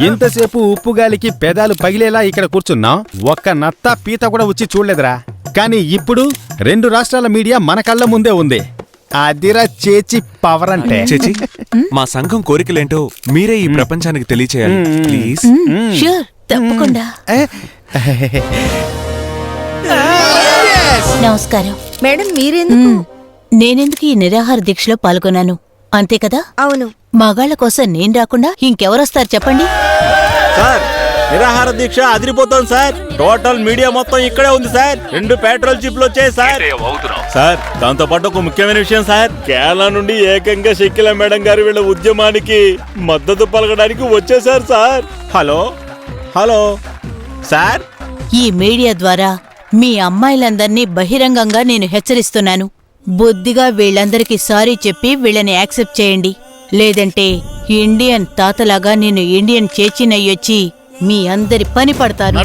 ఇంతసేపు ఉప్పు గాలికి పెదాలు పగిలేలా ఇక్కడ కూర్చున్నాం. ఒక్క నత్త పీత కూడా వచ్చి చూడలేదురా. కానీ ఇప్పుడు 2 రాష్ట్రాల మీడియా మన కళ్ళ ముందే ఉంది. అదిరా చేచి పవర్ అంటే. చేచి, మా సంఘం కోరికలేంటో మీరే ఈ ప్రపంచానికి తెలియచేయాలి ప్లీజ్. ష్యూర్, తప్పకుండా. నమస్కారం మేడం. మీరెందుకు? నేనెందుకు ఈ నిరాహార దీక్షలో పాల్గొన్నాను అంతే కదా? అవును. మగాళ్ళ కోసం నేను రాకుండా ఇంకెవరొస్తారు చెప్పండి? సార్, నిరాహార దీక్ష అదిరిపోతుంది సార్. టోటల్ మీడియా మొత్తం ఇక్కడే ఉంది సార్. 2 పెట్రోల్ జీప్లు వచ్చాయి సార్. సార్, దాంతో పాటు ఒక ముఖ్యమైన విషయం సార్. కేరళ నుండి ఏకంగా షకీలా మేడం గారు వీళ్ళ ఉద్యమానికి మద్దతు పలకడానికి వచ్చేసారు సార్. Hello hello sir. ఈ మీడియా ద్వారా మీ అమ్మాయిలందర్నీ బహిరంగంగా నేను హెచ్చరిస్తున్నాను. బుద్ధిగా వీళ్ళందరికీ సారీ చెప్పి వీళ్ళని యాక్సెప్ట్ చేయండి. లేదంటే ఇండియన్ తాతలాగా నేను ఇండియన్ చేచినయ్యొచ్చి మీ అందరి పని పడతాను.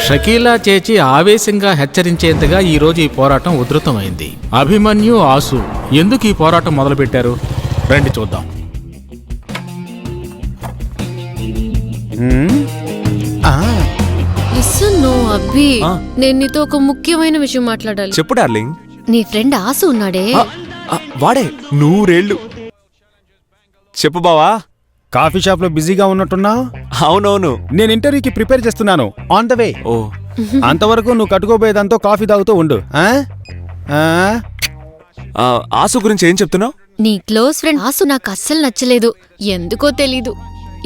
షకీలా చేచి ఆవేశంగా హెచ్చరించేంతగా ఈరోజు ఈ పోరాటం ఉధృతమైంది. అభిమన్యు, ఆసు ఎందుకు ఈ పోరాటం మొదలుపెట్టారు రండి చూద్దాం. అబ్బి, నేను నీతో ఒక ముఖ్యమైన విషయం మాట్లాడాలి. చెప్పు డార్లింగ్. నీ ఫ్రెండ్ ఆసు ఉన్నాడే, వాడే 100 చెప్పు బావా. కాఫీ షాప్ లో బిజీగా ఉన్నట్టున్నావు. అవునవును, నేను ఇంటర్వ్యూకి ప్రిపేర్ చేస్తున్నాను. On the way. ఓ అంతవరకు నువ్వు కట్టుకోబోయేదంతో కాఫీ తాగుతూ ఉండు. ఆసు గురించి ఏం చెప్తున్నావు? నీ క్లోజ్ ఫ్రెండ్ ఆసు నాకు అస్సలు నచ్చలేదు. ఎందుకో తెలీదు.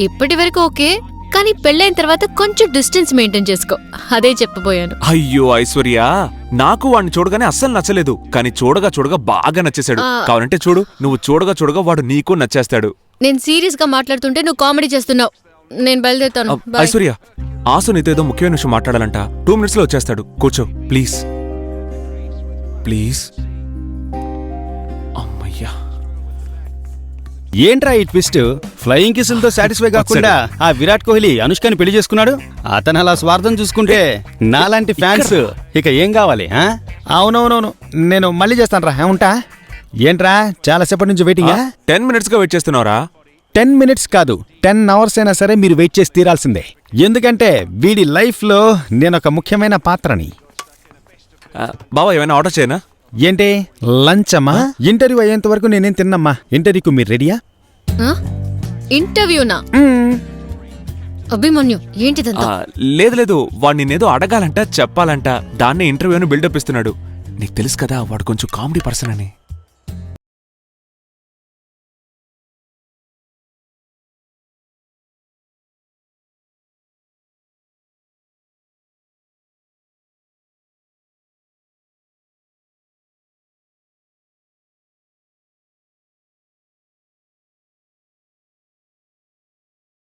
ఇప్పటి వరకు ఓకే, కానీ పెళ్ళైన తర్వాత కొంచెం డిస్టెన్స్ మెయింటైన్ చేసుకో. అదే చెప్పబోయాను. అయ్యో ఐశ్వర్య, నాకు వాడిని చూడగానే అస్సలు నచ్చలేదు. కానీ చూడగా చూడగా బాగా నచ్చేశాడు. కావాలంటే చూడు, నువ్వు చూడగా చూడగా వాడు నీకు నచ్చేస్తాడు. నేను సీరియస్ గా మాట్లాడుతుంటే నువ్వు కామెడీ చేస్తున్నావు. నేను బయలుదేరుతాను. ఐశ్వర్య, ఆసు నీతో ఏదో ముఖ్యమైన విషయం మాట్లాడాలంట. 2 minutes లో వచ్చేస్తాడు. కూర్చో ప్లీజ్ ప్లీజ్. అమ్మయ్యా, ఏంట్రా ఈ ట్విస్ట్? ఫ్లయింగ్ కిస్సులతో సాటిస్ఫై కాకుండా ఆ విరాట్ కోహ్లీ అనుష్కని పెళ్లి చేసుకున్నాడు. అతను అలా స్వార్థం చూసుకుంటే నాలాంటి ఫ్యాన్స్ ఇక ఏం కావాలి? అవునవునవును, నేను మళ్ళీ చేస్తాను రా. ఉంటా. ఏంట్రా చాలా సేపటి నుంచి వెయిటింగ్? 10 minutes గా వెయిట్ చేస్తున్నావురా? 10 minutes కాదు, 10 hours అయినా సరే మీరు వెయిట్ చేసి తీరాల్సిందే. ఎందుకంటే వీడి లైఫ్ లో నేనొక ముఖ్యమైన పాత్రని. బావా, ఏమైనా ఆర్డర్ చేయనా? ఏంటి లంచమ్మా? ఇంటర్వ్యూ అయ్యేంత వరకు నేనేం తిన్నమ్మా. ఇంటర్వ్యూకు మీరు రెడీయా? ఇంటర్వ్యూనా? అభిమన్యు, ఏంటిదంతా? లేదు, వాడు నిన్నేదో అడగాలంట, చెప్పాలంట. దాన్నే ఇంటర్వ్యూని బిల్డప్ ఇస్తున్నాడు. నీకు తెలుసు కదా వాడు కొంచెం కామెడీ పర్సన్ అని.